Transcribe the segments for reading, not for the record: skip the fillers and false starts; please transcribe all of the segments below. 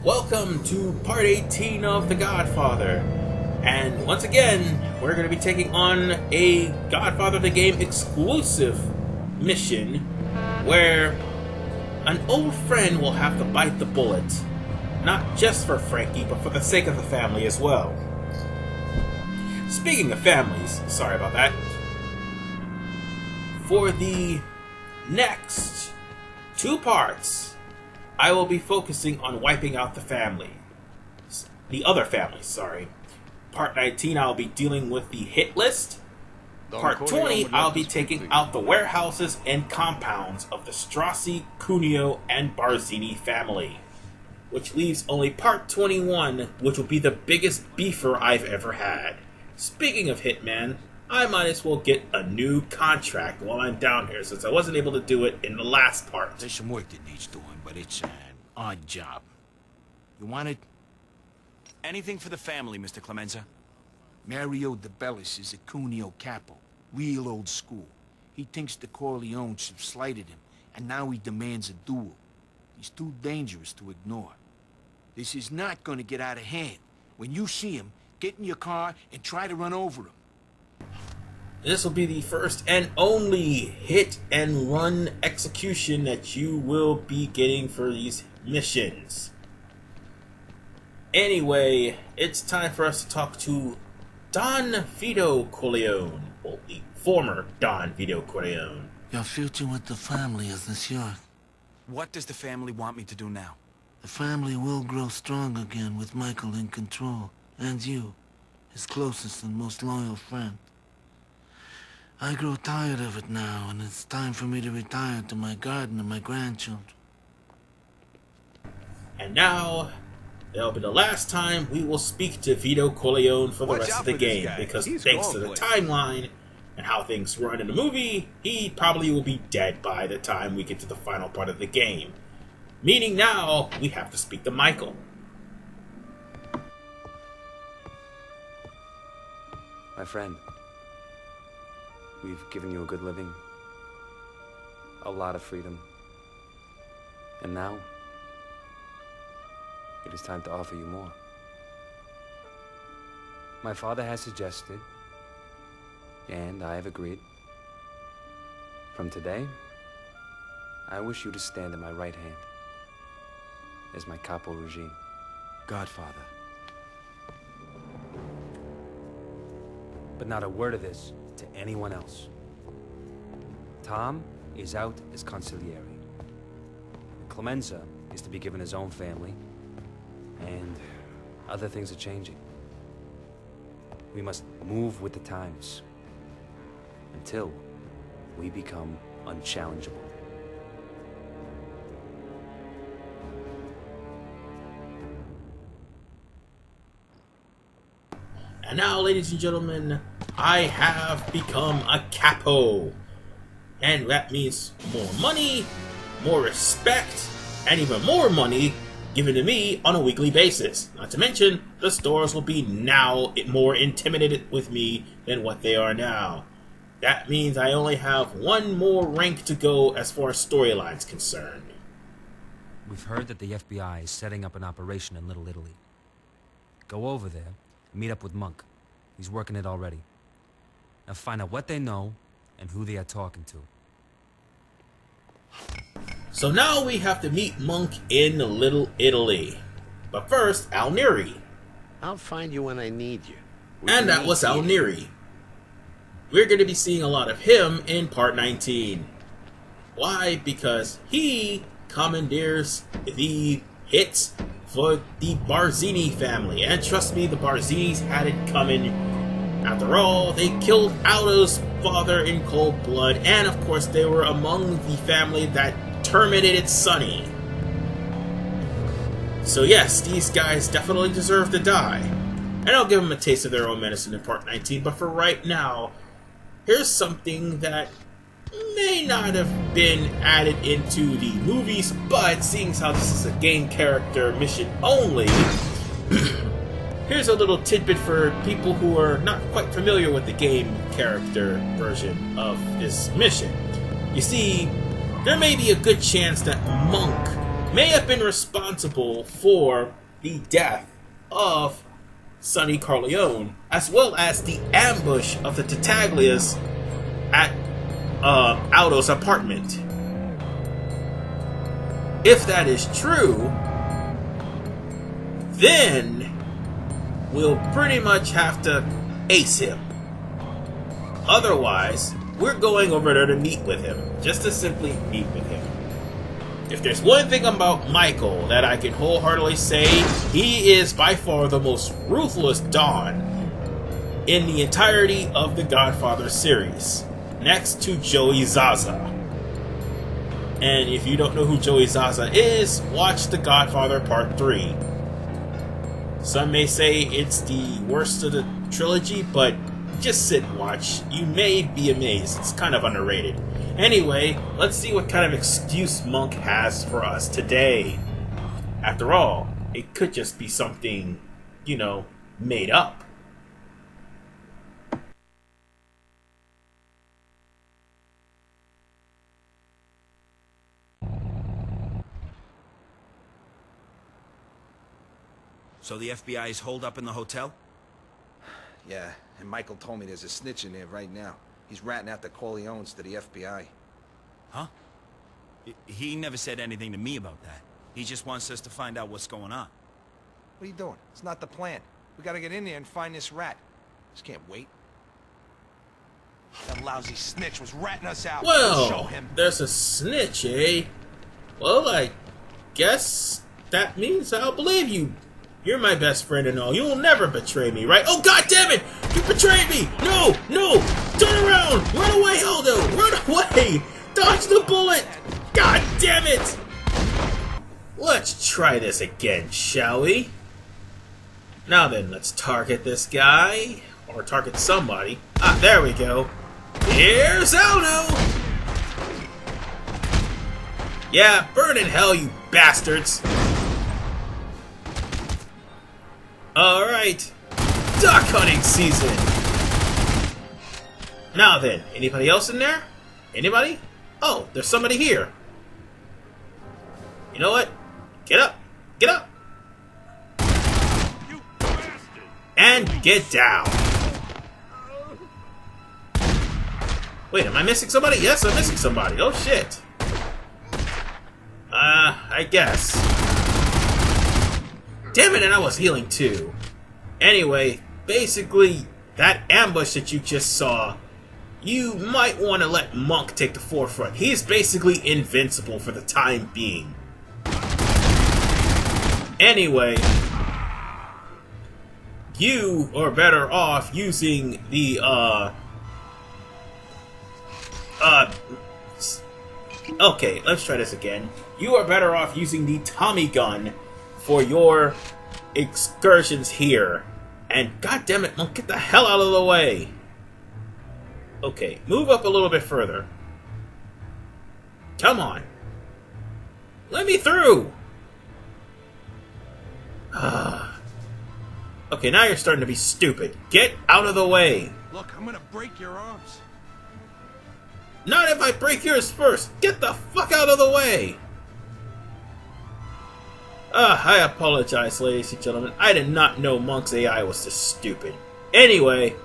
Welcome to part 18 of The Godfather. And once again, we're going to be taking on a Godfather the Game exclusive mission where an old friend will have to bite the bullet. Not just for Frankie, but for the sake of the family as well. Speaking of families, sorry about that. For the next two parts, I will be focusing on wiping out the family. The other families, sorry. Part 19, I'll be dealing with the hit list. Part 20, I'll be taking out the warehouses and compounds of the Strassi, Cuneo, and Barzini family. Which leaves only part 21, which will be the biggest beefer I've ever had. Speaking of Hitman, I might as well get a new contract while I'm down here, since I wasn't able to do it in the last part. There's some work that needs doing, but it's an odd job. You want it? Anything for the family, Mr. Clemenza. Mario de Bellis is a Cuneo Capo, real old school. He thinks the Corleones have slighted him, and now he demands a duel. He's too dangerous to ignore. This is not going to get out of hand. When you see him, get in your car and try to run over him. This will be the first and only hit and run execution that you will be getting for these missions. Anyway, it's time for us to talk to Don Vito Corleone, well, the former Don Vito Corleone. Your future with the family is assured. What does the family want me to do now? The family will grow strong again with Michael in control, and you, his closest and most loyal friend. I grow tired of it now, and it's time for me to retire to my garden and my grandchildren. And now, that'll be the last time we will speak to Vito Corleone for the rest of the game, because thanks to the timeline and how things run in the movie, he probably will be dead by the time we get to the final part of the game. Meaning now, we have to speak to Michael. My friend, we've given you a good living, a lot of freedom, and now it is time to offer you more. My father has suggested, and I have agreed. From today, I wish you to stand at my right hand as my Capo regime. Godfather. But not a word of this to anyone else. Tom is out as consigliere. Clemenza is to be given his own family, and other things are changing. We must move with the times until we become unchallengeable. And now, ladies and gentlemen, I have become a Capo. And that means more money, more respect, and even more money given to me on a weekly basis. Not to mention, the stores will be now more intimidated with me than what they are now. That means I only have one more rank to go as far as storylines concerned. We've heard that the FBI is setting up an operation in Little Italy. Go over there and meet up with Monk. He's working it already. Now find out what they know and who they are talking to. So now we have to meet Monk in Little Italy. But first, Al Neri. I'll find you when I need you. And that was Al Neri. We're going to be seeing a lot of him in part 19. Why? Because he commandeers the hits for the Barzini family. And trust me, the Barzinis had it coming. After all, they killed Aldo's father in cold blood, and of course they were among the family that terminated Sonny. So yes, these guys definitely deserve to die. And I'll give them a taste of their own medicine in part 19, but for right now, here's something that may not have been added into the movies, but seeing as how this is a game character mission only, here's a little tidbit for people who are not quite familiar with the game character version of this mission. You see, there may be a good chance that Monk may have been responsible for the death of Sonny Corleone, as well as the ambush of the Tattaglias at Aldo's apartment. If that is true, then we'll pretty much have to ace him. Otherwise, we're going over there to meet with him, just to simply meet with him. If there's one thing about Michael that I can wholeheartedly say, he is by far the most ruthless Don in the entirety of the Godfather series, next to Joey Zaza. And if you don't know who Joey Zaza is, watch The Godfather Part 3. Some may say it's the worst of the trilogy, but just sit and watch. You may be amazed. It's kind of underrated. Anyway, let's see what kind of excuse Monk has for us today. After all, it could just be something, you know, made up. So the FBI is holed up in the hotel? Yeah, and Michael told me there's a snitch in there right now. He's ratting out the Corleones to the FBI. Huh? He never said anything to me about that. He just wants us to find out what's going on. What are you doing? It's not the plan. We gotta get in there and find this rat. Just can't wait. That lousy snitch was ratting us out. We'll show Well, him. there's a snitch, eh? Well, I guess that means I'll believe you. You're my best friend and all. You'll never betray me, right? Oh, God damn it! You betrayed me! No! No! Turn around! Run away, Aldo! Run away! Dodge the bullet! God damn it! Let's try this again, shall we? Now then, let's target this guy. Or target somebody. Ah, there we go. Here's Aldo! Yeah, burn in hell, you bastards! Alright, duck hunting season! Now then, anybody else in there? Anybody? Oh, there's somebody here. You know what? Get up! Get up! You bastard! And get down! Wait, am I missing somebody? Yes, I'm missing somebody. Oh shit. I guess. Damn it, and I was healing too. Anyway, basically, that ambush that you just saw, you might want to let Monk take the forefront. He's basically invincible for the time being. Anyway, you are better off using the, okay, let's try this again. You are better off using the Tommy gun for your excursions here. And goddammit, Monk, get the hell out of the way! Okay, move up a little bit further. Come on. Let me through! Okay, now you're starting to be stupid. Get out of the way! Look, I'm gonna break your arms. Not if I break yours first! Get the fuck out of the way! I apologize, ladies and gentlemen. I did not know Monk's AI was this stupid. Anyway,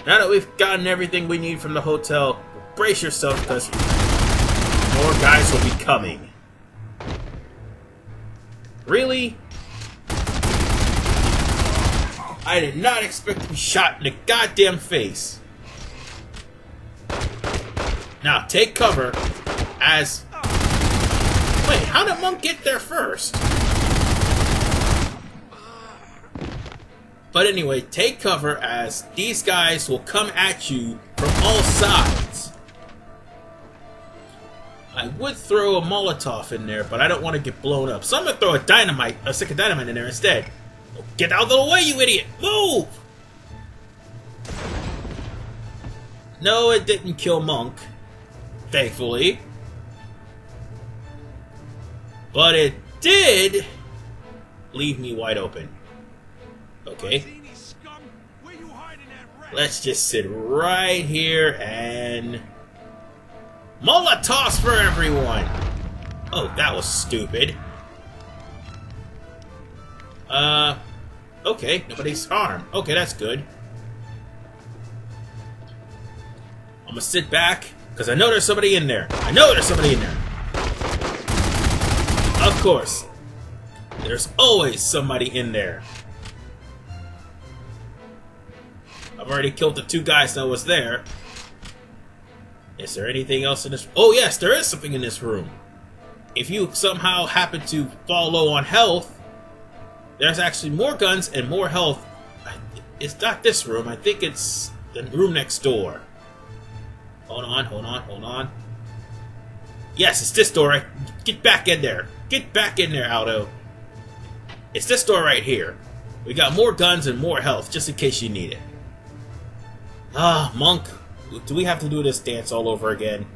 now that we've gotten everything we need from the hotel, brace yourself because more guys will be coming. Really? I did not expect to be shot in the goddamn face. Now take cover as... Wait, how did Monk get there first? But anyway, take cover as these guys will come at you from all sides. I would throw a Molotov in there, but I don't want to get blown up. So I'm going to throw a stick of dynamite in there instead. Get out of the way, you idiot! Move! No, it didn't kill Monk. Thankfully. But it did leave me wide open. Okay. Let's just sit right here and... Molotovs for everyone! Oh, that was stupid. Okay, nobody's harmed. Okay, that's good. I'm gonna sit back, because I know there's somebody in there. I know there's somebody in there. Of course. There's always somebody in there. I've already killed the 2 guys that was there. Is there anything else in this? Oh yes, there is something in this room. If you somehow happen to fall low on health, there's actually more guns and more health. It's not this room. I think it's the room next door. Hold on, hold on, hold on. Yes, it's this door. Get back in there. Get back in there, Aldo. It's this door right here. We got more guns and more health, just in case you need it. Ah, Monk. Do we have to do this dance all over again?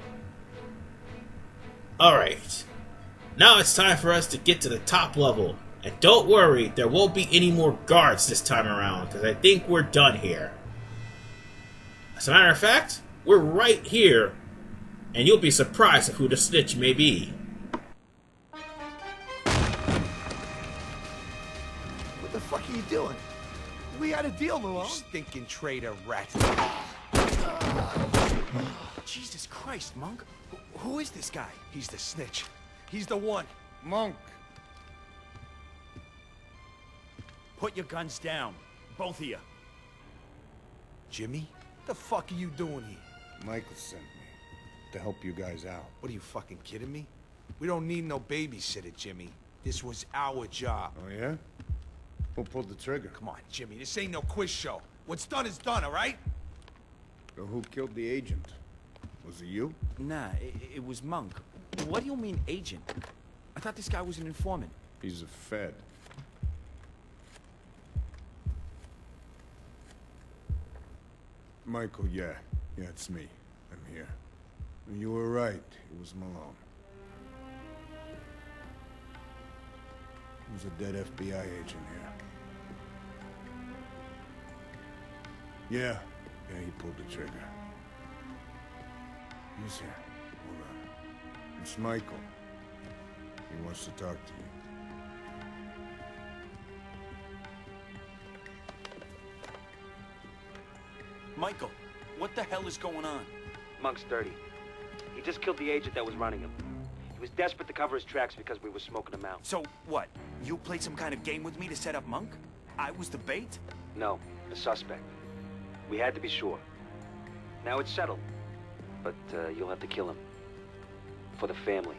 Alright. Now it's time for us to get to the top level. And don't worry, there won't be any more guards this time around, because I think we're done here. As a matter of fact, we're right here, and you'll be surprised at who the snitch may be. What the fuck are you doing? We had a deal, Malone. Stinking traitor rat. Jesus Christ, Monk. Who is this guy? He's the snitch. He's the one. Monk. Put your guns down. Both of you. Jimmy? What the fuck are you doing here? Michael sent me to help you guys out. What, are you fucking kidding me? We don't need no babysitter, Jimmy. This was our job. Oh, yeah? Who pulled the trigger? Come on, Jimmy. This ain't no quiz show. What's done is done, all right? So who killed the agent? Was it you? Nah, it was Monk. What do you mean, agent? I thought this guy was an informant. He's a Fed. Michael, yeah. Yeah, it's me. I'm here. You were right. It was Malone. There's a dead FBI agent here. Yeah. Yeah, he pulled the trigger. He's here. Hold on. It's Michael. He wants to talk to you. Michael, what the hell is going on? Monk's dirty. He just killed the agent that was running him. He was desperate to cover his tracks because we were smoking him out. So, what? You played some kind of game with me to set up Monk? I was the bait? No, a suspect. We had to be sure. Now it's settled. But you'll have to kill him. For the family.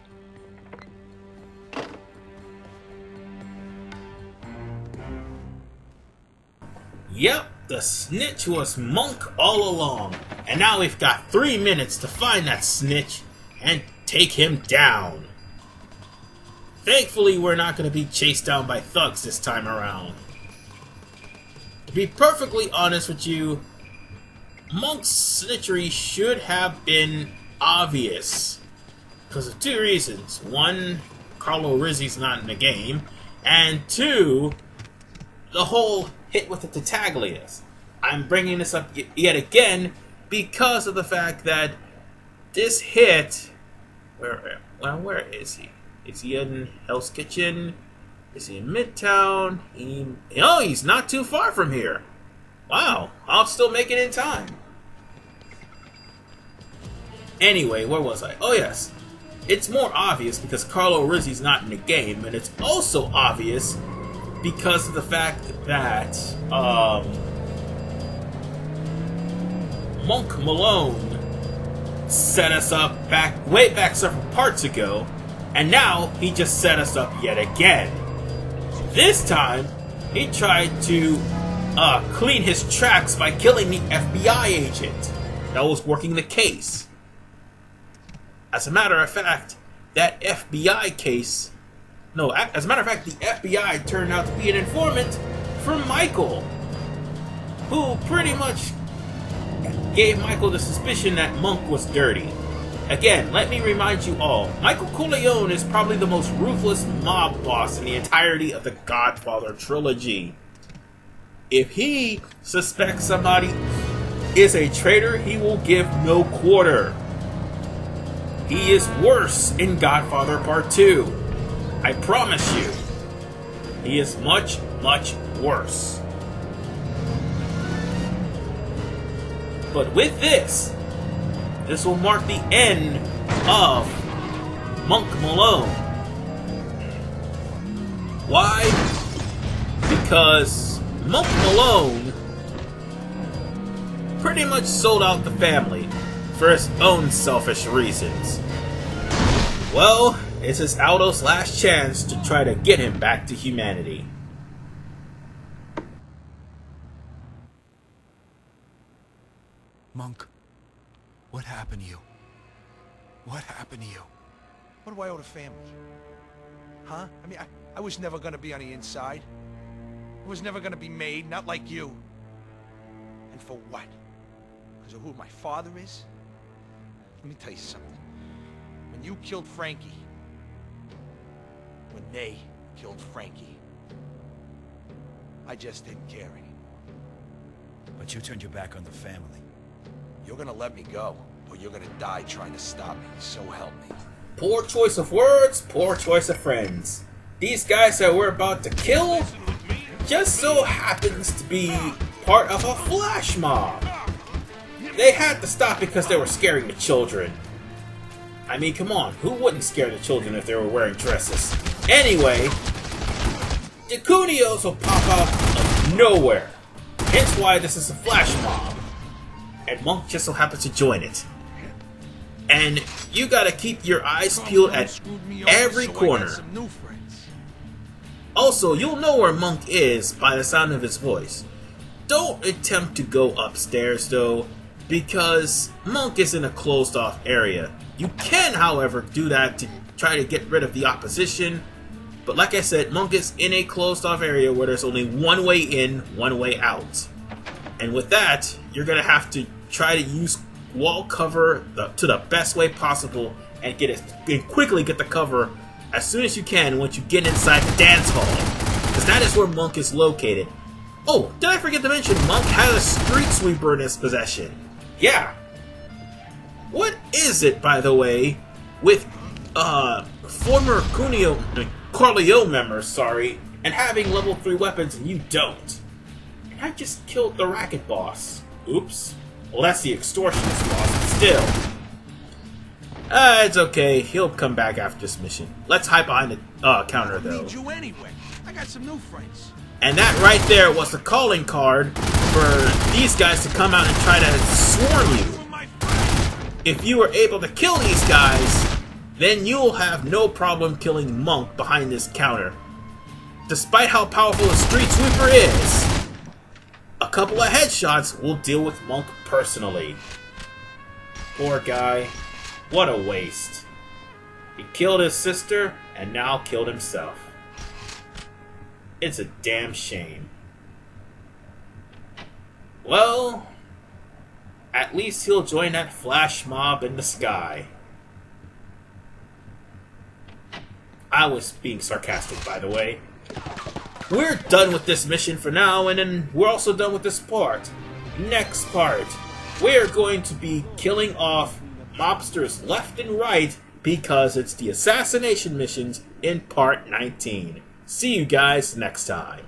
Yep, the snitch was Monk all along. And now we've got 3 minutes to find that snitch and take him down. Thankfully, we're not going to be chased down by thugs this time around. To be perfectly honest with you, Monk's snitchery should have been obvious. Because of 2 reasons. 1, Carlo Rizzi's not in the game. And 2, the whole hit with the Tattaglias. I'm bringing this up yet again because of the fact that this hit... Where is he? Is he in Hell's Kitchen? Is he in Midtown? He's not too far from here. Wow, I'll still make it in time. Anyway, where was I? Oh yes. It's more obvious because Carlo Rizzi's not in the game, and it's also obvious because of the fact that Monk Malone set us up way back several parts ago, and now he just set us up yet again. This time, he tried to clean his tracks by killing the FBI agent that was working the case. As a matter of fact, that FBI case... No, as a matter of fact, the FBI turned out to be an informant for Michael, who pretty much gave Michael the suspicion that Monk was dirty. Again, let me remind you all, Michael Corleone is probably the most ruthless mob boss in the entirety of the Godfather trilogy. If he suspects somebody is a traitor, he will give no quarter. he is worse in Godfather Part 2. I promise you. He is much, much worse. But with this will mark the end of Monk Malone. Why? Because Monk Malone pretty much sold out the family for his own selfish reasons. Well, this is Aldo's last chance to try to get him back to humanity. Monk, what happened to you? What happened to you? What do I owe the family? Huh? I mean, I was never gonna be on the inside. I was never gonna be made, not like you. And for what? Because of who my father is? Let me tell you something. When you killed Frankie, when they killed Frankie, I just didn't care anymore. But you turned your back on the family. You're gonna let me go, or you're gonna die trying to stop me, so help me. Poor choice of words, poor choice of friends. These guys that we're about to kill just so happens to be part of a flash mob. They had to stop because they were scaring the children. I mean, come on, who wouldn't scare the children if they were wearing dresses? Anyway, the Cuneos will pop out of nowhere. Hence why this is a flash mob. And Monk just so happens to join it. And you gotta keep your eyes peeled at every corner. Also, you'll know where Monk is by the sound of his voice. Don't attempt to go upstairs though, because Monk is in a closed off area. You can, however, do that to try to get rid of the opposition. But like I said, Monk is in a closed off area where there's only one way in, one way out. And with that, you're gonna have to try to use wall cover to the best way possible and quickly get the cover as soon as you can once you get inside the dance hall, because that is where Monk is located. Oh, did I forget to mention Monk has a street sweeper in his possession? Yeah. What is it, by the way, with former Corleone members, sorry, and having level 3 weapons and you don't? And I just killed the racket boss. Oops. Well, that's the extortionist boss, but still. It's okay. He'll come back after this mission. Let's hide behind the counter, though. I need you anyway. I got some new friends. And that right there was the calling card for these guys to come out and try to swarm you. If you were able to kill these guys, then you'll have no problem killing Monk behind this counter. Despite how powerful a street sweeper is, a couple of headshots will deal with Monk personally. Poor guy. What a waste. He killed his sister and now killed himself. It's a damn shame. Well, at least he'll join that flash mob in the sky. I was being sarcastic, by the way. We're done with this mission for now, and then we're also done with this part. Next part, we're going to be killing off mobsters left and right because it's the assassination missions in part 19. See you guys next time.